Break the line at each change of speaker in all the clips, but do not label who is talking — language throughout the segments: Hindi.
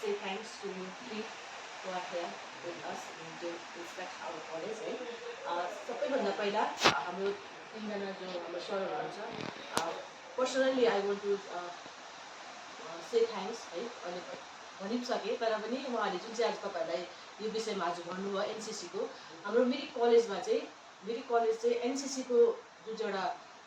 say thanks to three who are here with us to respect our college है सबैभन्दा पहिला हाम्रो तीनजना जो हाम्रो सरहरू हुनुहुन्छ personally I want to say thanks है अहिले भनि पनि सकेँ तर पनि उहाँले जुन चाहिँ आज तपाईँहरूलाई यो विषयमा आज भन्नुभयो एनसिसीको हाम्रो मिरिक कलेजमा चाहिँ मिरिक कलेज चाहिँ एनसिसीको जुन चाहिँ एउटा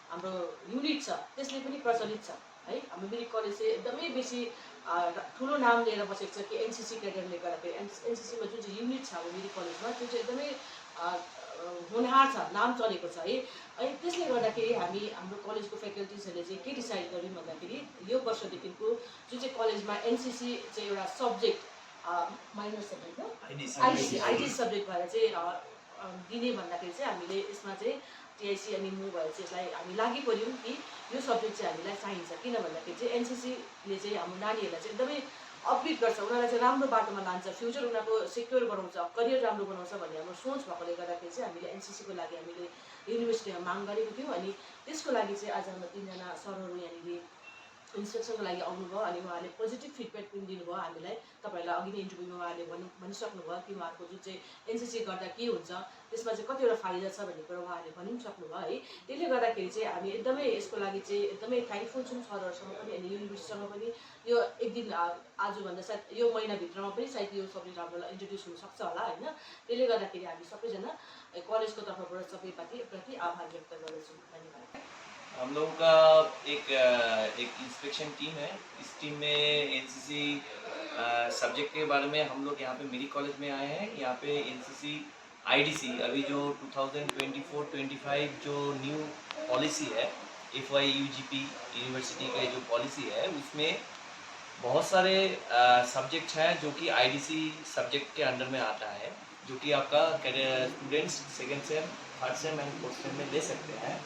हाम्रो युनिट छ त्यसले पनि प्रचलित छ है हाम्रो मिरिक कलेज चाहिँ एकदमै बेसी ठुलो नाम लिएर बसेको छ कि एनसिसी क्याडरले गर्दाखेरि एनसिसीमा जुन चाहिँ युनिट छ हाम्रो मिरिक कलेजमा त्यो चाहिँ एकदमै होनहार छ नाम चलेको छ है अनि त्यसले गर्दाखेरि हामी हाम्रो कलेजको फ्याकल्टिजहरूले चाहिँ के डिसाइड गर्यौँ भन्दाखेरि यो वर्षदेखिको जुन चाहिँ कलेजमा एनसिसी चाहिँ एउटा subject minor subject IT subject भएर चाहिँ दिने भन्दाखेरि चाहिँ हामीले यसमा चाहिँ टिआइसी अनि म भएर चाहिँ यसलाई हामी लागि पऱ्यौँ कि यो सब्जेक्ट चाहिँ हामीलाई चाहिन्छ किन भन्दाखेरि चाहिँ एनसिसीले चाहिँ हाम्रो नानीहरूलाई चाहिँ एकदमै अपग्रेड गर्छ उनीहरूलाई चाहिँ राम्रो बाटोमा लान्छ फ्युचर उनीहरूको सिक्योर बनाउँछ करियर राम्रो बनाउँछ भन्ने हाम्रो सोच भएकोले गर्दाखेरि चाहिँ हामीले एनसिसीको लागि हामीले युनिभर्सिटीमा माग गरेको थियौँ अनि त्यसको लागि चाहिँ आज हाम्रो तीनजना सरहरू यहाँनिर इन्स्ट्रक्सनको लागि आउनुभयो अनि उहाँले पोजिटिभ फिडब्याक पनि दिनुभयो हामीलाई तपाईँहरूलाई अघि नै इन्टरभ्यूमा उहाँले भनिसक्नुभयो कि उहाँहरूको जुन चाहिँ एनसिसी गर्दा के हुन्छ त्यसमा चाहिँ कतिवटा फाइदा छ भन्ने कुरा उहाँहरूले भनि पनि सक्नुभयो है त्यसले गर्दाखेरि चाहिँ हामी एकदमै यसको लागि चाहिँ एकदमै थ्याङ्कफुल छौँ सरहरूसँग पनि अनि युनिभर्सिटीसँग पनि यो एक दिन आजभन्दा सायद यो महिनाभित्रमा पनि सायद यो सब्जेक्ट हाम्रो इन्ट्रोड्युस हुनसक्छ होला होइन त्यसले गर्दाखेरि हामी सबैजना कलेजको तर्फबाट सबैप्रति आभार व्यक्त गर्दछौँ धन्यवाद
हम लोगों का एक इंस्पेक्शन टीम है इस टीम में एनसीसी सब्जेक्ट के बारे में हम लोग यहाँ पे मेरी कॉलेज में आए हैं यहाँ पे एनसीसी आईडीसी अभी जो 2024-25 जो न्यू पॉलिसी है FYUGP यूनिवर्सिटी का जो पॉलिसी है उसमें बहुत सारे सब्जेक्ट हैं जो कि आईडीसी सब्जेक्ट के अंडर में आता है जो कि आपका students second same third same and fourth same में ले सकते हैं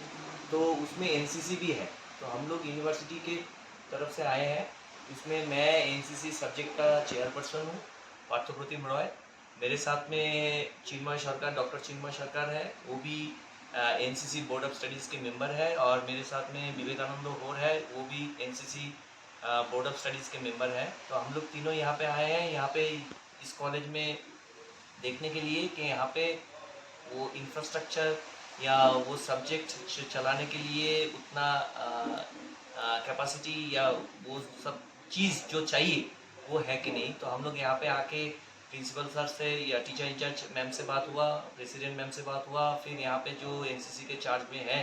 तो उसमें एनसीसी भी है तो हम लोग यूनिवर्सिटी के तरफ से आए हैं इसमें मैं एनसीसी सब्जेक्ट का चेयरपर्सन हूँ पार्थप्रतिम रॉय मेरे साथ में चिन्मय सरकार डॉक्टर चिन्मय सरकार है वो भी एनसीसी बोर्ड ऑफ स्टडीज़ के मेंबर है और मेरे साथ में विवेकानंद होर है वो भी एनसीसी बोर्ड ऑफ स्टडीज़ के मेंबर है तो हम लोग तीनों यहाँ पे आए हैं यहाँ पे इस कॉलेज में देखने के लिए कि यहाँ पे वो इंफ्रास्ट्रक्चर या वो सब्जेक्ट चलाने के लिए उतना कैपेसिटी या वो सब चीज़ जो चाहिए वो है कि नहीं तो हम लोग यहाँ पे आके प्रिंसिपल सर से या टीचर इंचार्ज मैम से बात हुआ प्रेसिडेंट मैम से बात हुआ फिर यहाँ पे जो एनसीसी के चार्ज में है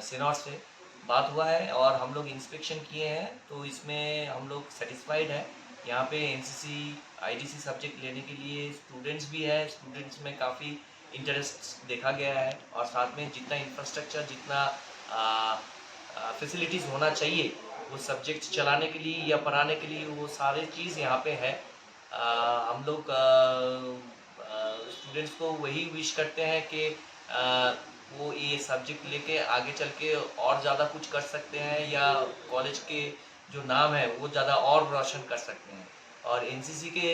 सीनॉट से बात हुआ है और हम लोग इंस्पेक्शन किए हैं तो इसमें हम लोग सेटिस्फाइड है यहाँ पे एनसीसी आईडीसी सब्जेक्ट लेने के लिए स्टूडेंट्स भी है स्टूडेंट्स में काफ़ी इंटरेस्ट देखा गया है और साथ में जितना इंफ्रास्ट्रक्चर जितना फैसिलिटीज़ होना चाहिए वो सब्जेक्ट चलाने के लिए या पढ़ाने के लिए वो सारे चीज़ यहाँ पे है हम लोग स्टूडेंट्स को वही विश करते हैं कि वो ये सब्जेक्ट लेके आगे चल के और ज़्यादा कुछ कर सकते हैं या कॉलेज के जो नाम है वो ज़्यादा और रोशन कर सकते हैं और एनसीसी के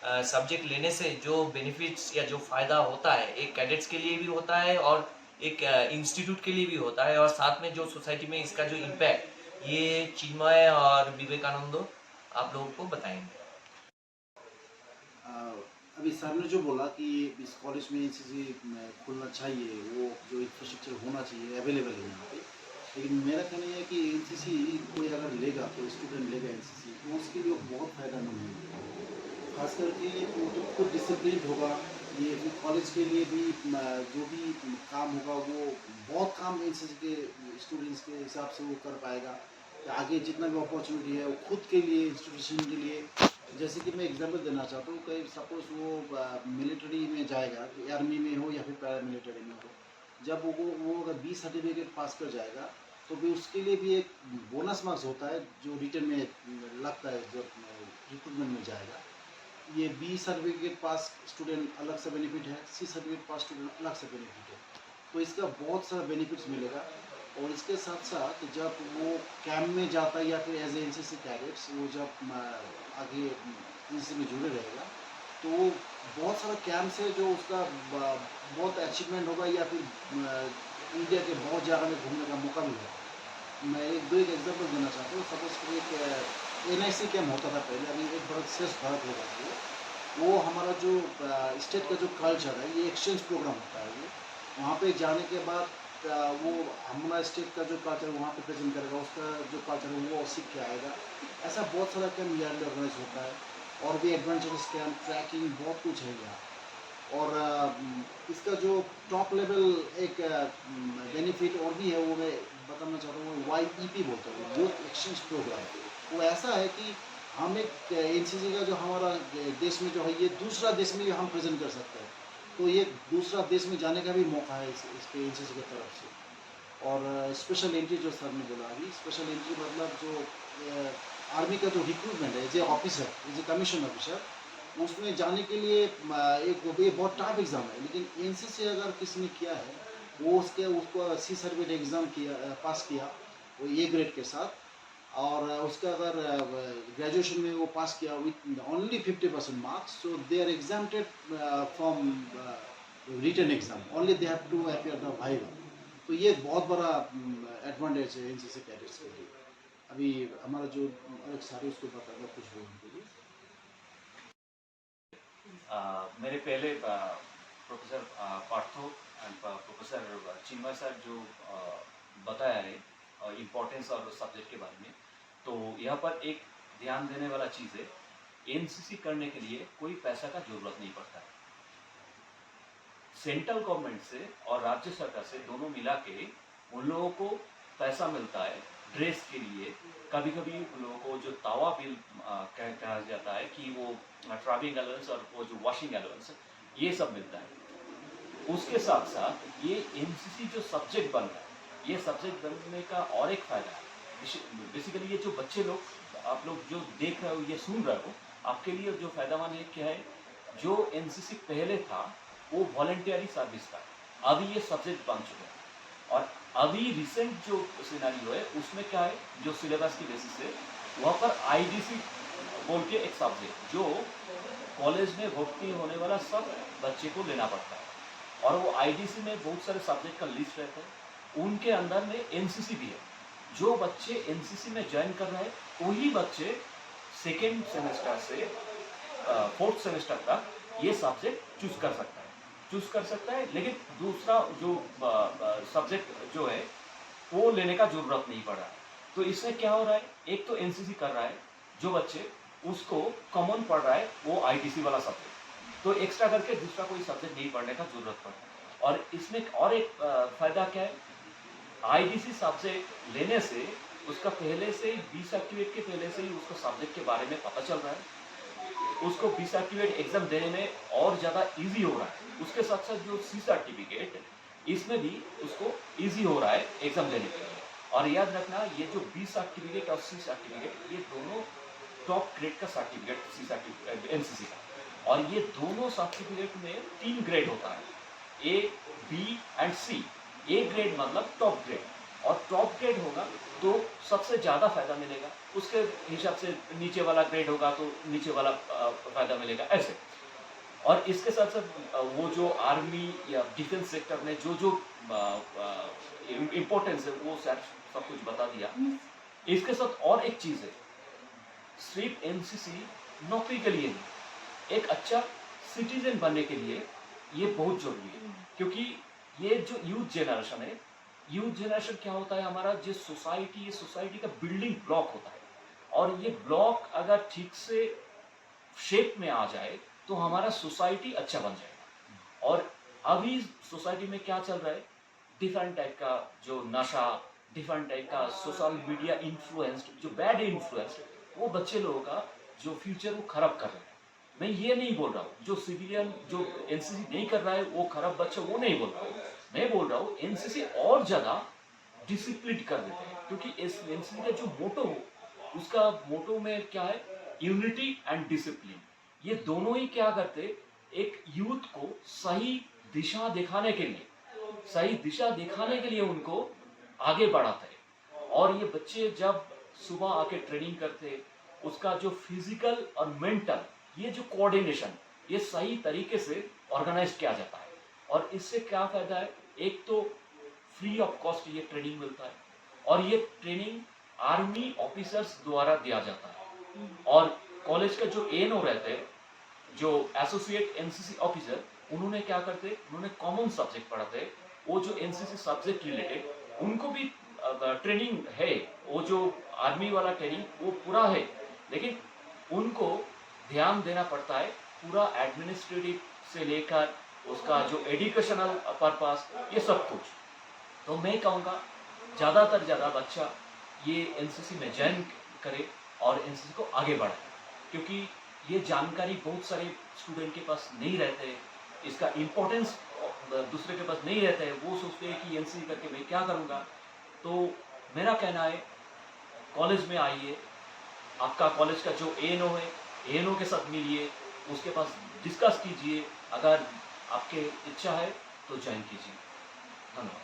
सब्जेक्ट लेने से जो बेनिफिट्स या जो फ़ायदा होता है एक कैडेट्स के लिए भी होता है और एक इंस्टीट्यूट के लिए भी होता है और साथ में जो सोसाइटी में इसका जो इम्पैक्ट ये चिन्मय और विवेकानंद आप लोगों को बताएंगे
अभी सर ने जो बोला कि इस कॉलेज में एनसीसी खुलना चाहिए वो जो इंफ्रास्ट्रक्चर होना चाहिए अवेलेबल है यहाँ पे लेकिन मेरा कहना यह है कि एनसीसी कोई अगर लेगा कोई स्टूडेंट लेगा एनसीसी तो उसके लिए बहुत फ़ायदेमंद है खास करके वो तो खुद डिसिप्लिन होगा ये कॉलेज के लिए भी जो भी काम होगा वो बहुत काम एनसीसी के स्टूडेंट्स के हिसाब से वो कर पाएगा आगे जितना भी अपॉर्चुनिटी है वो खुद के लिए इंस्टीट्यूशन के लिए जैसे कि मैं एग्जांपल देना चाहता हूँ कहीं सपोज वो मिलिट्री में जाएगा आर्मी में हो या फिर पैरामिलिट्री में हो जब वो अगर 20 सर्टिफिकेट पास कर जाएगा तो भी उसके लिए भी एक बोनस मार्क्स होता है जो रिटर्न में लगता है जब रिक्रूटमेंट में जाएगा ये 20 सर्टिफिकेट पास स्टूडेंट अलग से बेनिफिट है 30 सर्टिफिकेट पास स्टूडेंट अलग से बेनिफिट है तो इसका बहुत सारा बेनिफिट्स मिलेगा और इसके साथ साथ जब वो कैंप में जाता है या फिर एज ए एनसीसी कैडेट्स वो जब आगे एनसीसी में जुड़े रहेगा तो वो बहुत सारा कैंप्स है जो उसका बहुत अचीवमेंट होगा या फिर इंडिया के बहुत जगह में घूमने का मौका मिलेगा मैं एक एग्जांपल देना चाहता हूँ सपोज एक NIC कैम्प होता था पहले, अभी एक भारत श्रेष्ठ भारत हो जाती है। वो हमारा जो स्टेट का जो कल्चर है, ये एक्सचेंज प्रोग्राम होता है ये। वहाँ पे जाने के बाद वो हमारा स्टेट का जो कल्चर वहाँ पे प्रेजेंट करेगा, उसका जो कल्चर है वो सीख के आएगा। ऐसा बहुत सारा कैम्प ईयरली ऑर्गेनाइज होता है, और भी एडवेंचरस कैम्प, ट्रैकिंग, बहुत कुछ है यहाँ। और इसका जो टॉप लेवल एक बेनिफिट और भी है, वो मैं बताना चाहता हूँ, YEP बोलते हैं, यूथ एक्सचेंज प्रोग्राम। वो ऐसा है कि हम एक NCC का जो हमारा देश में जो है, ये दूसरा देश में भी हम प्रेजेंट कर सकते हैं। तो ये दूसरा देश में जाने का भी मौका है इसके NCC की तरफ से। और स्पेशल एंट्री जो सर ने बोला अभी, स्पेशल एंट्री मतलब जो आर्मी का जो रिक्रूटमेंट है, जो ऑफिसर, जो कमीशन ऑफिसर, उसमें जाने के लिए एक ये बहुत टफ एग्ज़ाम है। लेकिन NCC अगर किसी ने किया है, वो उसको C सर्टिफिकेट एग्ज़ाम पास किया, वो A ग्रेड के साथ, और उसका अगर ग्रेजुएशन में वो पास किया with only 50% marks, so they are exempted from written exam, only they have to appear the viva. तो ये बहुत बड़ा एडवांटेज है NCC कैडेट्स के लिए। अभी हमारा जो एक सारे उसको बताएगा कुछ बोलने के लिए।
मेरे पहले professor Partho and professor Chinmay sir जो बताया है इम्पोर्टेंस और सब्जेक्ट के बारे में, तो यहाँ पर एक ध्यान देने वाला चीज़ है, NCC करने के लिए कोई पैसा का जरूरत नहीं पड़ता है। सेंट्रल गवर्नमेंट से और राज्य सरकार से दोनों मिला के उन लोगों को पैसा मिलता है ड्रेस के लिए। कभी कभी उन लोगों को जो तावा बिल कहा जाता है कि वो ट्रैवलिंग अलाउंस और वो जो वॉशिंग अलाउंस, ये सब मिलता है। उसके साथ साथ ये NCC जो सब्जेक्ट बन रहा है, ये सब्जेक्ट बनने का और एक फायदा है। बेसिकली ये जो बच्चे लोग, आप लोग जो देख रहे हो, ये सुन रहे हो, आपके लिए जो फायदामंद है क्या है, जो NCC पहले था वो वॉलंटियरी सर्विस था, अभी ये सब्जेक्ट बन चुका है। और अभी रिसेंट जो सिनेरियो है उसमें क्या है, जो सिलेबस की बेसिस है, वहाँ पर IDC बोल के एक सब्जेक्ट जो कॉलेज में भर्ती होने वाला सब बच्चे को लेना पड़ता है, और वो IDC में बहुत सारे सब्जेक्ट का लिस्ट रहता है, उनके अंदर में NCC भी है। जो बच्चे NCC में ज्वाइन कर रहे हैं वही बच्चे सेकेंड सेमेस्टर से फोर्थ सेमेस्टर तक ये सब्जेक्ट चूज कर सकता है, लेकिन दूसरा जो सब्जेक्ट जो है वो लेने का जरूरत नहीं पड़ रहा है। तो इससे क्या हो रहा है, एक तो NCC कर रहा है, जो बच्चे उसको कॉमन पढ़ रहा है वो IDC वाला सब्जेक्ट, तो एक्स्ट्रा करके दूसरा कोई सब्जेक्ट नहीं पढ़ने का जरूरत पड़ रहा है। और इसमें और एक फायदा क्या है, IDC सब्जेक्ट लेने से उसका पहले से ही B सर्टिफिकेट के पहले से ही उसको सब्जेक्ट के बारे में पता चल रहा है, उसको B सर्टिफिकेट एग्जाम देने में और ज़्यादा इजी हो रहा है। उसके साथ साथ जो C सर्टिफिकेट, इसमें भी उसको इजी हो रहा है एग्जाम देने के लिए। और याद रखना, ये जो B सर्टिफिकेट और C सर्टिफिकेट, ये दोनों टॉप ग्रेड का सर्टिफिकेट C सर्टिफिकेट NCC का, और ये दोनों सर्टिफिकेट में 3 ग्रेड होता है, A, B and C। A grade मतलब टॉप ग्रेड, और टॉप ग्रेड होगा तो सबसे ज़्यादा फायदा मिलेगा, उसके हिसाब से नीचे वाला ग्रेड होगा तो नीचे वाला फायदा मिलेगा, ऐसे। और इसके साथ साथ वो जो आर्मी या डिफेंस सेक्टर में जो जो इम्पोर्टेंस है वो सब कुछ बता दिया। इसके साथ और एक चीज़ है, सिर्फ NCC नौकरी के लिए नहीं, एक अच्छा सिटीजन बनने के लिए ये बहुत जरूरी है। क्योंकि ये जो यूथ जनरेशन है, यूथ जनरेशन क्या होता है हमारा, जो सोसाइटी, ये सोसाइटी का बिल्डिंग ब्लॉक होता है, और ये ब्लॉक अगर ठीक से शेप में आ जाए तो हमारा सोसाइटी अच्छा बन जाएगा। और अभी सोसाइटी में क्या चल रहा है, डिफरेंट टाइप का जो नशा, डिफरेंट टाइप का सोशल मीडिया इन्फ्लुएंस्ड, जो बैड इन्फ्लुएंस्ड, वो बच्चे लोगों का जो फ्यूचर वो खराब कर रहे हैं। मैं ये नहीं बोल रहा हूँ जो सिविलियन जो NCC नहीं कर रहा है वो खराब बच्चा, वो नहीं बोल रहा हूँ। मैं बोल रहा हूँ NCC और ज़्यादा डिसिप्लिन कर देते हैं, क्योंकि इस NCC का जो मोटो, उसका मोटो में क्या है, यूनिटी एंड डिसिप्लिन। ये दोनों ही क्या करते, एक यूथ को सही दिशा दिखाने के लिए उनको आगे बढ़ाते हैं। और ये बच्चे जब सुबह आके ट्रेनिंग करते, उसका जो फिजिकल और मेंटल, ये जो कोऑर्डिनेशन, ये सही तरीके से ऑर्गेनाइज किया जाता है। और इससे क्या फायदा है, एक तो फ्री ऑफ कॉस्ट ये ट्रेनिंग मिलता है, और ये ट्रेनिंग आर्मी ऑफिसर्स द्वारा दिया जाता है, और कॉलेज का जो एएनओ रहते हैं, जो एसोसिएट एनसीसी ऑफिसर, उन्होंने क्या करते, उन्होंने कॉमन सब्जेक्ट पढ़ाते, वो जो एनसीसी सब्जेक्ट रिलेटेड उनको भी ट्रेनिंग है, वो जो आर्मी वाला ट्रेनिंग वो पूरा है, लेकिन उनको ध्यान देना पड़ता है पूरा एडमिनिस्ट्रेटिव से लेकर उसका जो एजुकेशनल पर्पस, ये सब कुछ। तो मैं कहूँगा ज़्यादातर ज़्यादा बच्चा ये एनसीसी में ज्वाइन करे और एनसीसी को आगे बढ़ाए, क्योंकि ये जानकारी बहुत सारे स्टूडेंट के पास नहीं रहते, इसका इम्पोर्टेंस दूसरे के पास नहीं रहता है, वो सोचते हैं कि एनसीसी करके मैं क्या करूँगा। तो मेरा कहना है कॉलेज में आइए, आपका कॉलेज का जो एएनओ है, एएनओ के साथ मिलिए, उसके पास डिस्कस कीजिए, अगर आपके इच्छा है तो ज्वाइन कीजिए। धन्यवाद।